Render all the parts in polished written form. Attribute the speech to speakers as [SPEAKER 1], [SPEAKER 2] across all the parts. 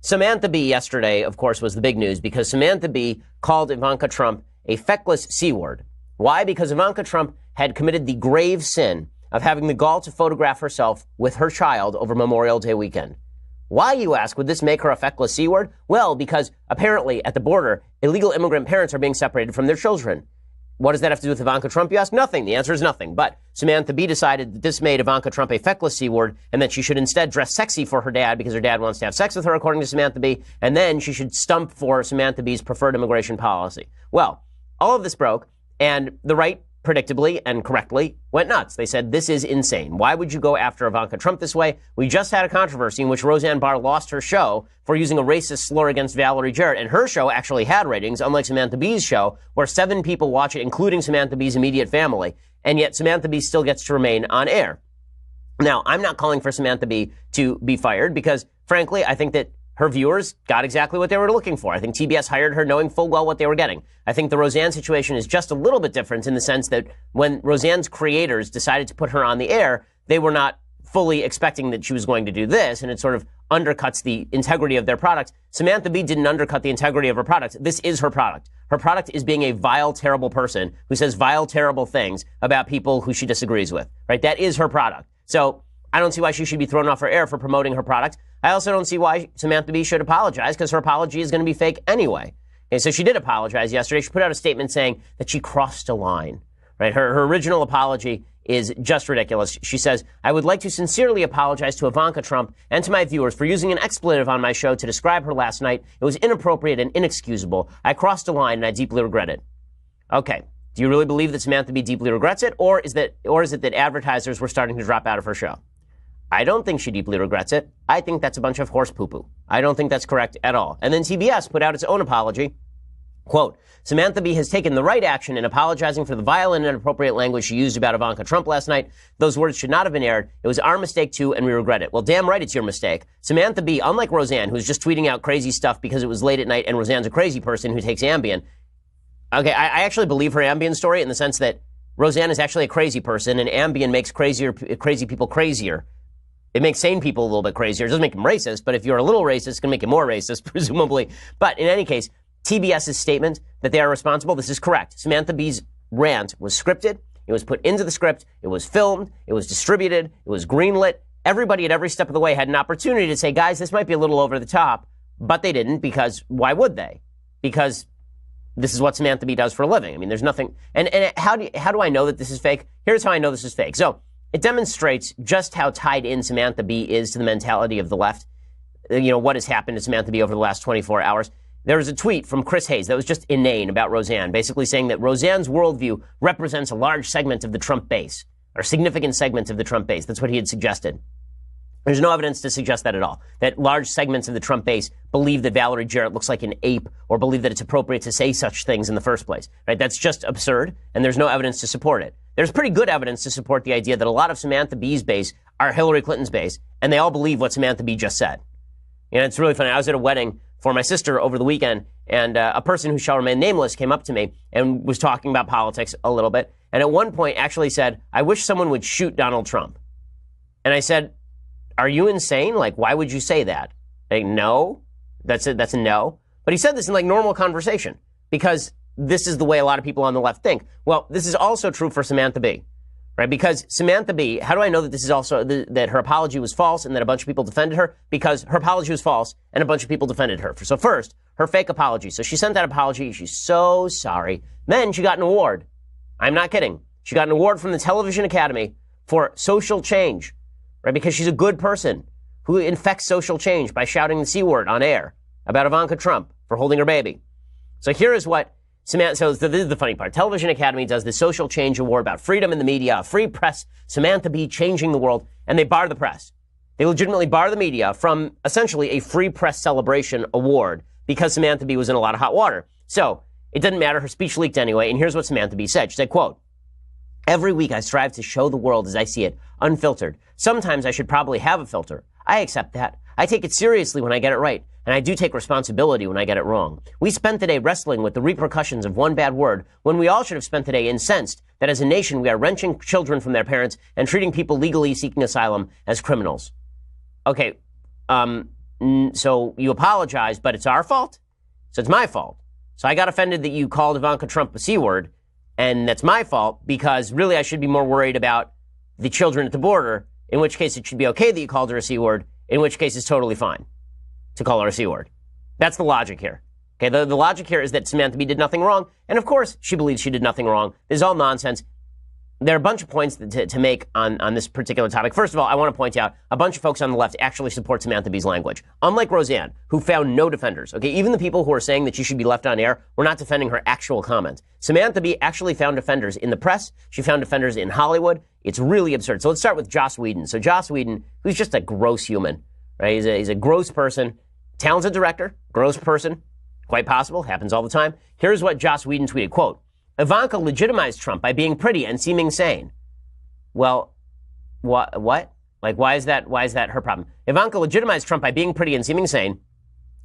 [SPEAKER 1] Samantha Bee yesterday, of course, was the big news because Samantha Bee called Ivanka Trump a feckless C-word. Why? Because Ivanka Trump had committed the grave sin of having the gall to photograph herself with her child over Memorial Day weekend. Why, you ask, would this make her a feckless C-word? Well, because apparently at the border, illegal immigrant parents are being separated from their children. What does that have to do with Ivanka Trump, you ask? Nothing. The answer is nothing. But Samantha Bee decided that this made Ivanka Trump a feckless C-word and that she should instead dress sexy for her dad because her dad wants to have sex with her, according to Samantha Bee, and then she should stump for Samantha Bee's preferred immigration policy. Well, all of this broke, and the right, predictably and correctly, went nuts. They said, this is insane. Why would you go after Ivanka Trump this way? We just had a controversy in which Roseanne Barr lost her show for using a racist slur against Valerie Jarrett, and her show actually had ratings, unlike Samantha Bee's show, where 7 people watch it, including Samantha Bee's immediate family, and yet Samantha Bee still gets to remain on air. Now, I'm not calling for Samantha Bee to be fired because, frankly, I think that her viewers got exactly what they were looking for. I think TBS hired her knowing full well what they were getting. I think the Roseanne situation is just a little bit different in the sense that when Roseanne's creators decided to put her on the air, they were not fully expecting that she was going to do this, and it sort of undercuts the integrity of their product. Samantha Bee didn't undercut the integrity of her product. This is her product. Her product is being a vile, terrible person who says vile, terrible things about people who she disagrees with, right? That is her product. So I don't see why she should be thrown off her air for promoting her product. I also don't see why Samantha Bee should apologize because her apology is going to be fake anyway. Okay, so she did apologize yesterday. She put out a statement saying that she crossed a line, right? Her original apology is just ridiculous. She says, I would like to sincerely apologize to Ivanka Trump and to my viewers for using an expletive on my show to describe her last night. It was inappropriate and inexcusable. I crossed a line and I deeply regret it. Okay. Do you really believe that Samantha Bee deeply regrets it? Or is it that advertisers were starting to drop out of her show? I don't think she deeply regrets it. I think that's a bunch of horse poo-poo. I don't think that's correct at all. And then TBS put out its own apology. Quote, Samantha Bee has taken the right action in apologizing for the vile and inappropriate language she used about Ivanka Trump last night. Those words should not have been aired. It was our mistake too, and we regret it. Well, damn right it's your mistake. Samantha Bee, unlike Roseanne, who's just tweeting out crazy stuff because it was late at night and Roseanne's a crazy person who takes Ambien. Okay, I actually believe her Ambien story in the sense that Roseanne is actually a crazy person and Ambien makes crazy people crazier. It makes sane people a little bit crazier. It doesn't make them racist, but if you're a little racist, it's going to make you more racist, presumably. But in any case, TBS's statement that they are responsible, this is correct. Samantha Bee's rant was scripted. It was put into the script. It was filmed. It was distributed. It was greenlit. Everybody at every step of the way had an opportunity to say, guys, this might be a little over the top, but they didn't because why would they? Because this is what Samantha Bee does for a living. I mean, there's nothing. And how do I know that this is fake? Here's how I know this is fake. So it demonstrates just how tied in Samantha Bee is to the mentality of the left. You know, what has happened to Samantha Bee over the last 24 hours. There was a tweet from Chris Hayes that was just inane about Roseanne, basically saying that Roseanne's worldview represents a large segment of the Trump base, or significant segments of the Trump base. That's what he had suggested. There's no evidence to suggest that at all, that large segments of the Trump base believe that Valerie Jarrett looks like an ape or believe that it's appropriate to say such things in the first place, right? That's just absurd, and there's no evidence to support it. There's pretty good evidence to support the idea that a lot of Samantha Bee's base are Hillary Clinton's base, and they all believe what Samantha Bee just said. You know, it's really funny. I was at a wedding for my sister over the weekend, and a person who shall remain nameless came up to me and was talking about politics a little bit, and at one point actually said, I wish someone would shoot Donald Trump. And I said, are you insane? Like, why would you say that? Like, no, that's a no. But he said this in like normal conversation because this is the way a lot of people on the left think. Well, this is also true for Samantha Bee, right? Because Samantha Bee, how do I know that this is also, that her apology was false and that a bunch of people defended her? Because her apology was false and a bunch of people defended her. So first, her fake apology. So she sent that apology. She's so sorry. Then she got an award. I'm not kidding. She got an award from the Television Academy for social change, right? Because she's a good person who infects social change by shouting the C word on air about Ivanka Trump for holding her baby. So here is what Samantha, so this is the funny part. Television Academy does the social change award about freedom in the media, free press, Samantha Bee changing the world, and they bar the press. They legitimately bar the media from essentially a free press celebration award because Samantha Bee was in a lot of hot water. So it doesn't matter. Her speech leaked anyway. And here's what Samantha Bee said. She said, quote, every week I strive to show the world as I see it, unfiltered. Sometimes I should probably have a filter. I accept that. I take it seriously when I get it right. And I do take responsibility when I get it wrong. We spent the day wrestling with the repercussions of one bad word when we all should have spent the day incensed that as a nation we are wrenching children from their parents and treating people legally seeking asylum as criminals. Okay, so you apologize, but it's our fault? So it's my fault. So I got offended that you called Ivanka Trump a C word, and that's my fault because really I should be more worried about the children at the border, in which case it should be okay that you called her a C word, in which case it's totally fine to call her a C word. That's the logic here. Okay, the logic here is that Samantha Bee did nothing wrong, and of course she believes she did nothing wrong. This is all nonsense. There are a bunch of points to make on this particular topic. First of all, I want to point out a bunch of folks on the left actually support Samantha Bee's language. Unlike Roseanne, who found no defenders. Okay, even the people who are saying that she should be left on air were not defending her actual comments. Samantha Bee actually found defenders in the press. She found defenders in Hollywood. It's really absurd. So let's start with Joss Whedon. So Joss Whedon, who's just a gross human, right? He's a gross person, talented director, gross person, quite possible, happens all the time. Here's what Joss Whedon tweeted, quote, Ivanka legitimized Trump by being pretty and seeming sane. Well, what? Like, why is that her problem? Ivanka legitimized Trump by being pretty and seeming sane,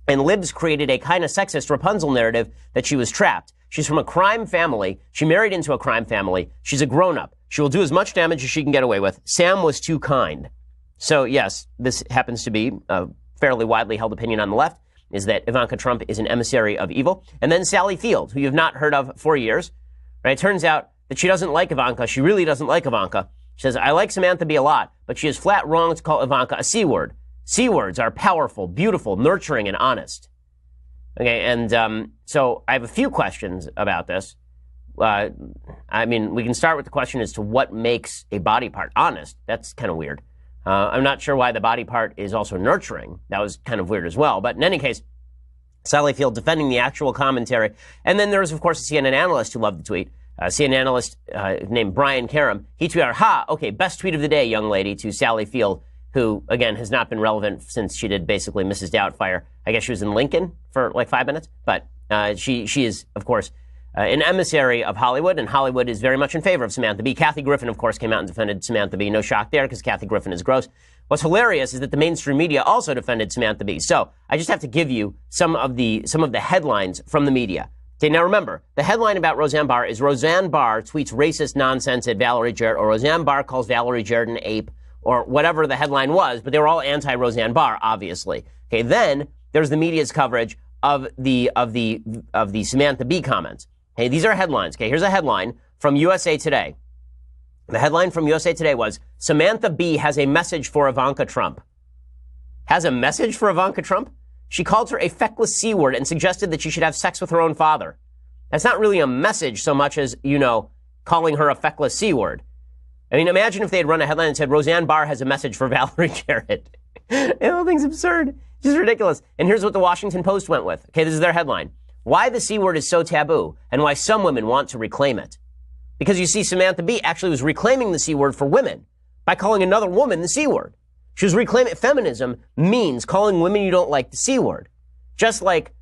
[SPEAKER 1] and libs created a kind of sexist Rapunzel narrative that she was trapped. She's from a crime family. She married into a crime family. She's a grown-up. She will do as much damage as she can get away with. Sam was too kind. So, yes, this happens to be a fairly widely held opinion on the left, is that Ivanka Trump is an emissary of evil. And then Sally Field, who you've not heard of for years. Right? It turns out that she doesn't like Ivanka. She really doesn't like Ivanka. She says, I like Samantha Bee a lot, but she is flat wrong to call Ivanka a C word. C words are powerful, beautiful, nurturing, and honest. Okay, and so I have a few questions about this. I mean, we can start with the question as to what makes a body part honest. That's kind of weird. I'm not sure why the body part is also nurturing. That was kind of weird as well. But in any case, Sally Field defending the actual commentary. And then there's, of course, a CNN analyst who loved the tweet. CNN analyst named Brian Karam. He tweeted out, okay, best tweet of the day, young lady, to Sally Field, who, again, has not been relevant since she did basically Mrs. Doubtfire. I guess she was in Lincoln for like 5 minutes. But she is, of course, an emissary of Hollywood, and Hollywood is very much in favor of Samantha Bee. Kathy Griffin, of course, came out and defended Samantha Bee. No shock there, because Kathy Griffin is gross. What's hilarious is that the mainstream media also defended Samantha Bee. So I just have to give you some of the headlines from the media. Okay, now remember, the headline about Roseanne Barr is Roseanne Barr tweets racist nonsense at Valerie Jarrett, or Roseanne Barr calls Valerie Jarrett an ape, or whatever the headline was, but they were all anti-Roseanne Barr, obviously. Okay, then there's the media's coverage of the Samantha Bee comments. Okay, these are headlines. Okay, here's a headline from USA Today. The headline from USA Today was, Samantha Bee has a message for Ivanka Trump. Has a message for Ivanka Trump? She called her a feckless C word and suggested that she should have sex with her own father. That's not really a message so much as, calling her a feckless C word. I mean, imagine if they had run a headline and said, Roseanne Barr has a message for Valerie Jarrett. The whole thing's absurd. It's just ridiculous. And here's what the Washington Post went with. Okay, this is their headline. Why the C word is so taboo and why some women want to reclaim it. Because you see, Samantha Bee actually was reclaiming the C word for women by calling another woman the C word. She was reclaiming feminism means calling women you don't like the C word. Just like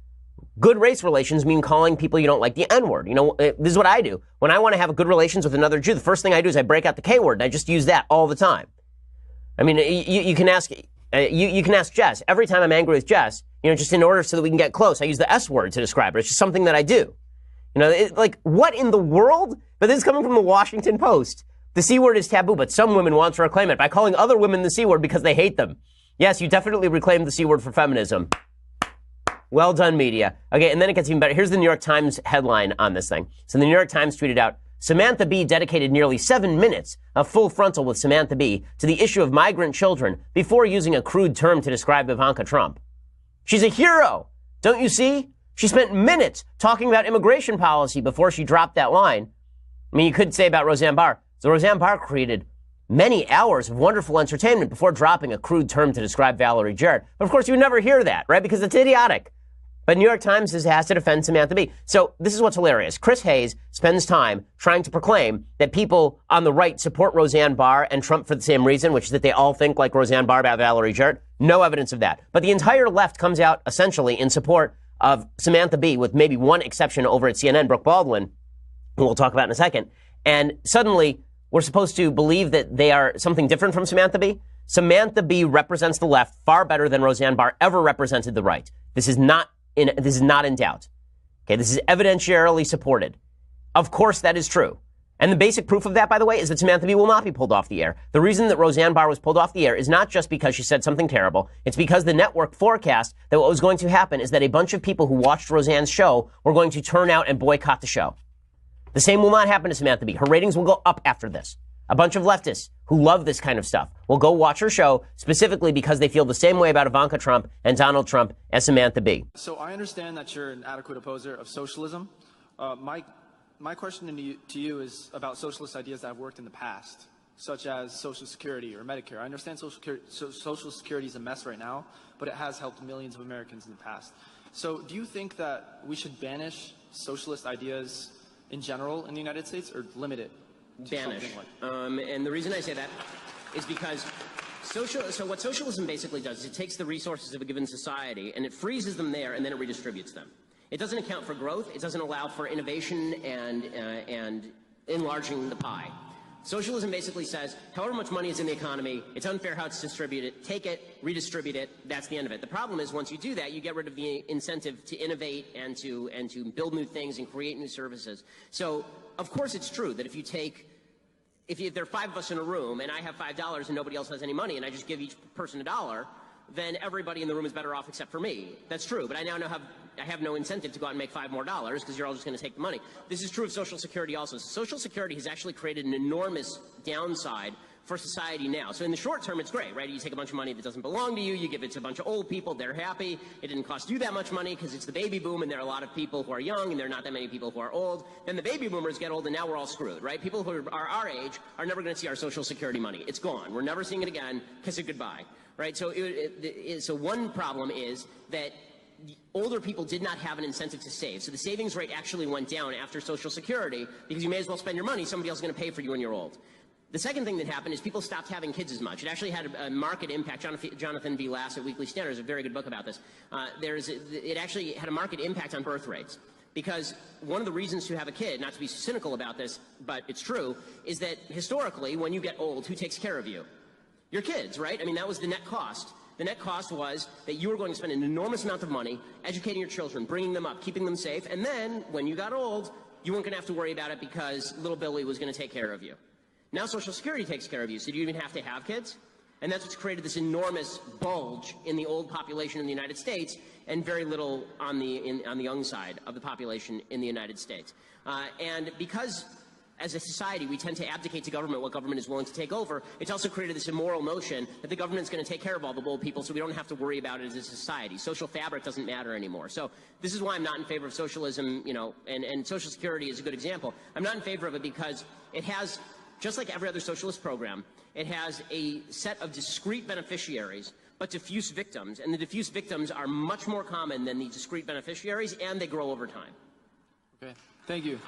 [SPEAKER 1] good race relations mean calling people you don't like the N word. This is what I do. When I want to have good relations with another Jew, the first thing I do is I break out the K word, and I just use that all the time. I mean, you can ask Jess. Every time I'm angry with Jess, just in order so that we can get close, I use the S word to describe her. It's just something that I do. What in the world? But this is coming from the Washington Post. The C word is taboo, but some women want to reclaim it by calling other women the C word because they hate them. Yes, you definitely reclaimed the C word for feminism. Well done, media. Okay, and then it gets even better. Here's the New York Times headline on this thing. So the New York Times tweeted out, Samantha Bee dedicated nearly 7 minutes of full frontal with Samantha Bee to the issue of migrant children before using a crude term to describe Ivanka Trump. She's a hero. Don't you see? She spent minutes talking about immigration policy before she dropped that line. I mean, you could say about Roseanne Barr. So Roseanne Barr created many hours of wonderful entertainment before dropping a crude term to describe Valerie Jarrett. But of course, you would never hear that, right? Because it's idiotic. But New York Times has to defend Samantha Bee. So this is what's hilarious. Chris Hayes spends time trying to proclaim that people on the right support Roseanne Barr and Trump for the same reason, which is that they all think like Roseanne Barr about Valerie Jarrett. No evidence of that. But the entire left comes out essentially in support of Samantha Bee, with maybe one exception over at CNN, Brooke Baldwin, who we'll talk about in a second. And suddenly, we're supposed to believe that they are something different from Samantha Bee. Samantha Bee represents the left far better than Roseanne Barr ever represented the right. This is not in doubt. Okay, this is evidentiarily supported. Of course, that is true. And the basic proof of that, by the way, is that Samantha Bee will not be pulled off the air. The reason that Roseanne Barr was pulled off the air is not just because she said something terrible. It's because the network forecast that what was going to happen is that a bunch of people who watched Roseanne's show were going to turn out and boycott the show. The same will not happen to Samantha Bee. Her ratings will go up after this. A bunch of leftists who love this kind of stuff will go watch her show specifically because they feel the same way about Ivanka Trump and Donald Trump as Samantha Bee.
[SPEAKER 2] So I understand that you're an adequate opposer of socialism. My question to you is about socialist ideas that have worked in the past, such as Social Security or Medicare. I understand Social Security is a mess right now, but it has helped millions of Americans in the past. So do you think that we should banish socialist ideas in general in the United States, or limit it to
[SPEAKER 1] banish?
[SPEAKER 2] Like
[SPEAKER 1] and the reason I say that is because so what socialism basically does is it takes the resources of a given society and it freezes them there and then it redistributes them. It doesn't account for growth. It doesn't allow for innovation and enlarging the pie. Socialism basically says, however much money is in the economy, it's unfair how it's distributed. Take it, redistribute it. That's the end of it. The problem is once you do that, you get rid of the incentive to innovate and to build new things and create new services. So, of course, it's true that if there are 5 of us in a room and I have $5 and nobody else has any money and I just give each person $1, then everybody in the room is better off except for me. That's true, but I now have no incentive to go out and make $5 more because you're all just going to take the money. This is true of Social Security also. Social Security has actually created an enormous downside for society now. So in the short term, it's great, right? You take a bunch of money that doesn't belong to you, you give it to a bunch of old people, they're happy. It didn't cost you that much money because it's the baby boom and there are a lot of people who are young and there are not that many people who are old. Then the baby boomers get old and now we're all screwed, right? People who are our age are never going to see our Social Security money. It's gone. We're never seeing it again. Kiss it goodbye, right? So, so one problem is that older people did not have an incentive to save. So the savings rate actually went down after Social Security because you may as well spend your money. Somebody else is going to pay for you when you're old. The second thing that happened is people stopped having kids as much. It actually had a market impact. Jonathan B. Lass at Weekly Standard has a very good book about this. It actually had a market impact on birth rates. Because one of the reasons to have a kid, not to be cynical about this, but it's true, is that historically, when you get old, who takes care of you? Your kids, right? I mean, that was the net cost. The net cost was that you were going to spend an enormous amount of money educating your children, bringing them up, keeping them safe, and then, when you got old, you weren't going to have to worry about it because little Billy was going to take care of you. Now Social Security takes care of you, so do you even have to have kids? And that's what's created this enormous bulge in the old population in the United States and very little on the young side of the population in the United States. And because as a society we tend to abdicate to government what government is willing to take over, it's also created this immoral notion that the government's going to take care of all the old people so we don't have to worry about it as a society. Social fabric doesn't matter anymore. So this is why I'm not in favor of socialism, you know, and Social Security is a good example. I'm not in favor of it because it has, just like every other socialist program, it has a set of discrete beneficiaries but diffuse victims, and the diffuse victims are much more common than the discrete beneficiaries, and they grow over time.
[SPEAKER 2] Okay, thank you.